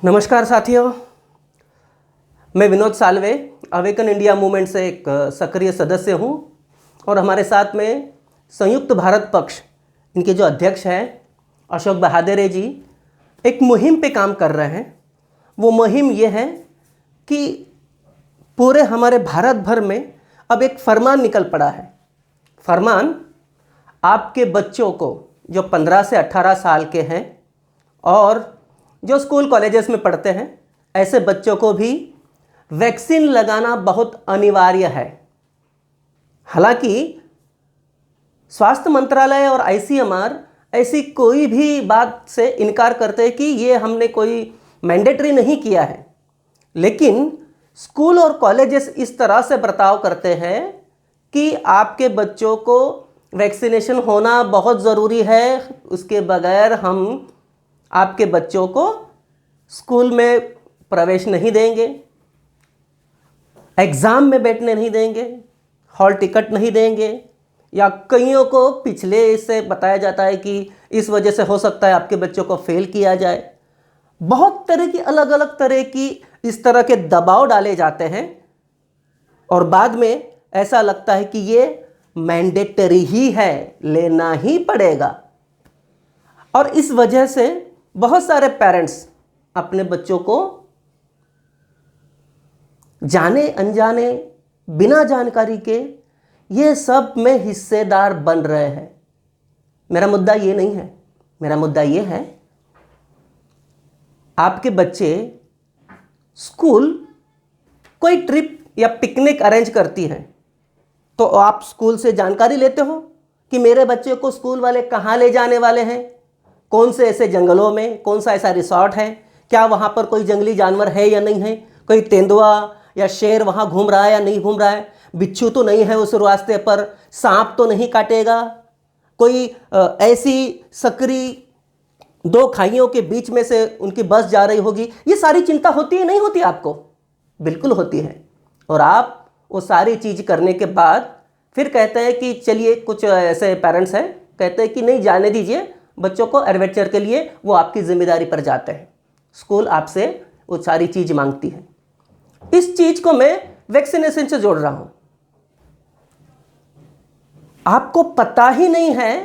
नमस्कार साथियों, मैं Vinod Salve awaken India movement से एक सक्रिय सदस्य हूं और हमारे साथ में संयुक्त भारत पक्ष इनके जो अध्यक्ष हैं अशोक बहादुरे जी एक मुहिम पे काम कर रहे हैं। वो मुहिम ये है कि पूरे हमारे भारत भर में अब एक फरमान निकल पड़ा है। फरमान आपके बच्चों को जो 15 से 18 साल के हैं और जो स्कूल कॉलेजेस में पढ़ते हैं, ऐसे बच्चों को भी वैक्सीन लगाना बहुत अनिवार्य है। हालांकि स्वास्थ्य मंत्रालय और आईसीएमआर ऐसी कोई भी बात से इनकार करते हैं कि ये हमने कोई मैंडेटरी नहीं किया है, लेकिन स्कूल और कॉलेजेस इस तरह से बर्ताव करते हैं कि आपके बच्चों को वैक्सीनेशन होना बहुत ज़रूरी है, उसके बगैर हम आपके बच्चों को स्कूल में प्रवेश नहीं देंगे, एग्ज़ाम में बैठने नहीं देंगे, हॉल टिकट नहीं देंगे, या कईयों को पिछले से बताया जाता है कि इस वजह से हो सकता है आपके बच्चों को फेल किया जाए। बहुत तरह की अलग अलग तरह की इस तरह के दबाव डाले जाते हैं और बाद में ऐसा लगता है कि ये मैंडेटरी ही है, लेना ही पड़ेगा। और इस वजह से बहुत सारे पेरेंट्स अपने बच्चों को जाने अनजाने बिना जानकारी के ये सब में हिस्सेदार बन रहे हैं। मेरा मुद्दा ये नहीं है, मेरा मुद्दा ये है आपके बच्चे स्कूल कोई ट्रिप या पिकनिक अरेंज करती है तो आप स्कूल से जानकारी लेते हो कि मेरे बच्चे को स्कूल वाले कहाँ ले जाने वाले हैं, कौन से ऐसे जंगलों में, कौन सा ऐसा रिसॉर्ट है, क्या वहाँ पर कोई जंगली जानवर है या नहीं है, कोई तेंदुआ या शेर वहाँ घूम रहा है या नहीं घूम रहा है, बिच्छू तो नहीं है उस रास्ते पर, सांप तो नहीं काटेगा, कोई ऐसी सकरी दो खाइयों के बीच में से उनकी बस जा रही होगी। ये सारी चिंता होती है नहीं होती आपको? बिल्कुल होती है। और आप वो सारी चीज़ करने के बाद फिर कहते हैं कि चलिए, कुछ ऐसे पेरेंट्स हैं कहते हैं कि नहीं, जाने दीजिए बच्चों को एडवेंचर के लिए, वो आपकी जिम्मेदारी पर जाते हैं, स्कूल आपसे वो सारी चीज़ मांगती है। इस चीज़ को मैं वैक्सीनेशन से जोड़ रहा हूं। आपको पता ही नहीं है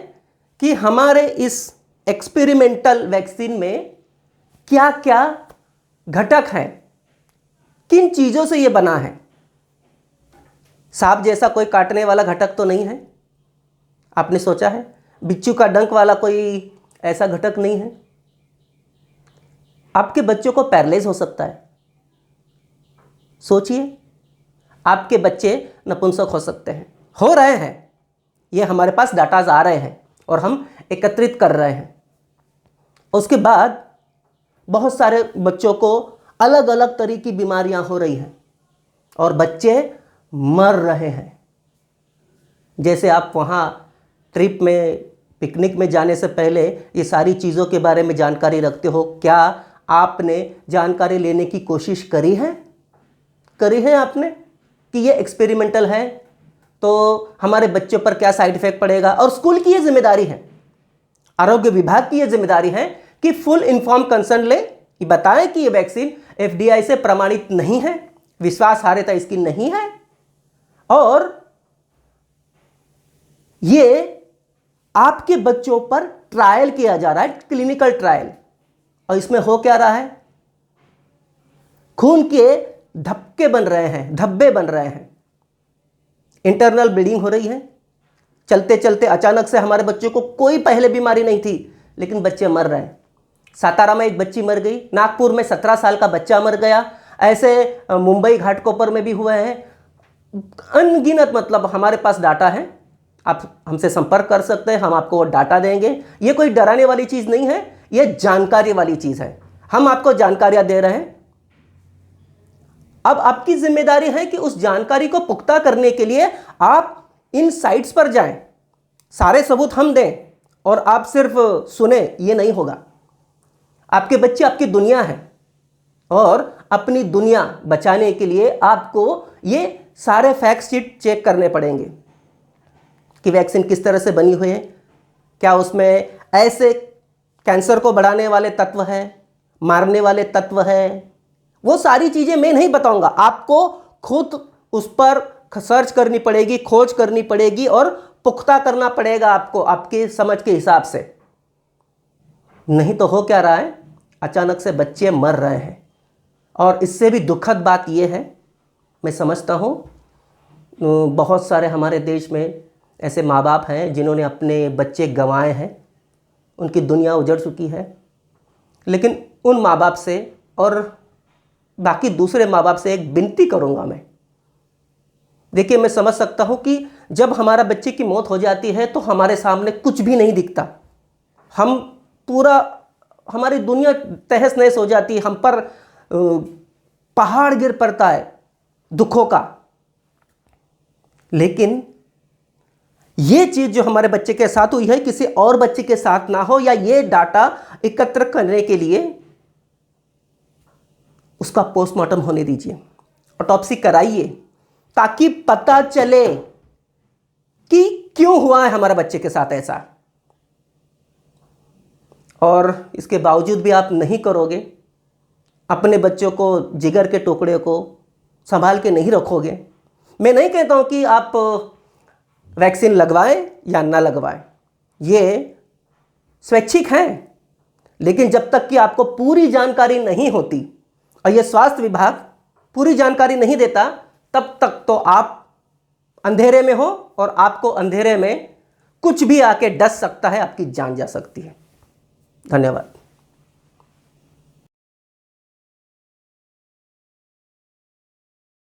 कि हमारे इस एक्सपेरिमेंटल वैक्सीन में क्या क्या घटक हैं, किन चीज़ों से ये बना है। सांप जैसा कोई काटने वाला घटक तो नहीं है, आपने सोचा है? बिच्छू का डंक वाला कोई ऐसा घटक नहीं है। आपके बच्चों को पैरालाइज हो सकता है। सोचिए, आपके बच्चे नपुंसक हो सकते हैं, हो रहे हैं, ये हमारे पास डाटाज आ रहे हैं और हम एकत्रित कर रहे हैं। उसके बाद बहुत सारे बच्चों को अलग अलग तरह की बीमारियां हो रही हैं और बच्चे मर रहे हैं। जैसे आप वहाँ ट्रिप में, पिकनिक में जाने से पहले ये सारी चीज़ों के बारे में जानकारी रखते हो, क्या आपने जानकारी लेने की कोशिश करी है? करी है आपने कि ये एक्सपेरिमेंटल है तो हमारे बच्चों पर क्या साइड इफेक्ट पड़ेगा? और स्कूल की ये जिम्मेदारी है, आरोग्य विभाग की ये जिम्मेदारी है कि फुल इन्फॉर्म कंसर्न ले, ये बताएं कि ये वैक्सीन एफडीआई से प्रमाणित नहीं है, विश्वासार्हता इसकी नहीं है, और ये आपके बच्चों पर ट्रायल किया जा रहा है, क्लिनिकल ट्रायल। और इसमें हो क्या रहा है? खून के धब्बे बन रहे हैं, इंटरनल ब्लीडिंग हो रही है। चलते चलते अचानक से हमारे बच्चों को कोई पहले बीमारी नहीं थी, लेकिन बच्चे मर रहे हैं। सातारा में एक बच्ची मर गई, नागपुर में 17 साल का बच्चा मर गया, ऐसे मुंबई घाटकोपर में भी हुए हैं अनगिनत। मतलब हमारे पास डाटा है, आप हमसे संपर्क कर सकते हैं, हम आपको वो डाटा देंगे। ये कोई डराने वाली चीज़ नहीं है, ये जानकारी वाली चीज़ है। हम आपको जानकारियां दे रहे हैं। अब आपकी जिम्मेदारी है कि उस जानकारी को पुख्ता करने के लिए आप इन साइट्स पर जाएं, सारे सबूत हम दें और आप सिर्फ सुने, ये नहीं होगा। आपके बच्चे आपकी दुनिया है और अपनी दुनिया बचाने के लिए आपको ये सारे फैक्ट शीट चेक करने पड़ेंगे कि वैक्सीन किस तरह से बनी हुई है, क्या उसमें ऐसे कैंसर को बढ़ाने वाले तत्व हैं, मारने वाले तत्व हैं, वो सारी चीज़ें मैं नहीं बताऊंगा। आपको खुद उस पर सर्च करनी पड़ेगी, खोज करनी पड़ेगी और पुख्ता करना पड़ेगा आपको आपके समझ के हिसाब से। नहीं तो हो क्या रहा है, अचानक से बच्चे मर रहे हैं। और इससे भी दुखद बात यह है, मैं समझता हूँ बहुत सारे हमारे देश में ऐसे माँ बाप हैं जिन्होंने अपने बच्चे गंवाए हैं, उनकी दुनिया उजड़ चुकी है। लेकिन उन माँ बाप से और बाकी दूसरे माँ बाप से एक विनती करूँगा मैं। देखिए, मैं समझ सकता हूँ कि जब हमारा बच्चे की मौत हो जाती है तो हमारे सामने कुछ भी नहीं दिखता, हम पूरा, हमारी दुनिया तहस नहस हो जाती है, हम पर पहाड़ गिर पड़ता है दुखों का। लेकिन ये चीज़ जो हमारे बच्चे के साथ हुई है किसी और बच्चे के साथ ना हो, या ये डाटा एकत्र करने के लिए उसका पोस्टमार्टम होने दीजिए, ऑटोप्सी कराइए, ताकि पता चले कि क्यों हुआ है हमारे बच्चे के साथ ऐसा। और इसके बावजूद भी आप नहीं करोगे, अपने बच्चों को, जिगर के टुकड़े को संभाल के नहीं रखोगे। मैं नहीं कहता हूं कि आप वैक्सीन लगवाएं या ना लगवाएं, ये स्वैच्छिक हैं, लेकिन जब तक कि आपको पूरी जानकारी नहीं होती और ये स्वास्थ्य विभाग पूरी जानकारी नहीं देता, तब तक तो आप अंधेरे में हो और आपको अंधेरे में कुछ भी आके डस सकता है, आपकी जान जा सकती है। धन्यवाद।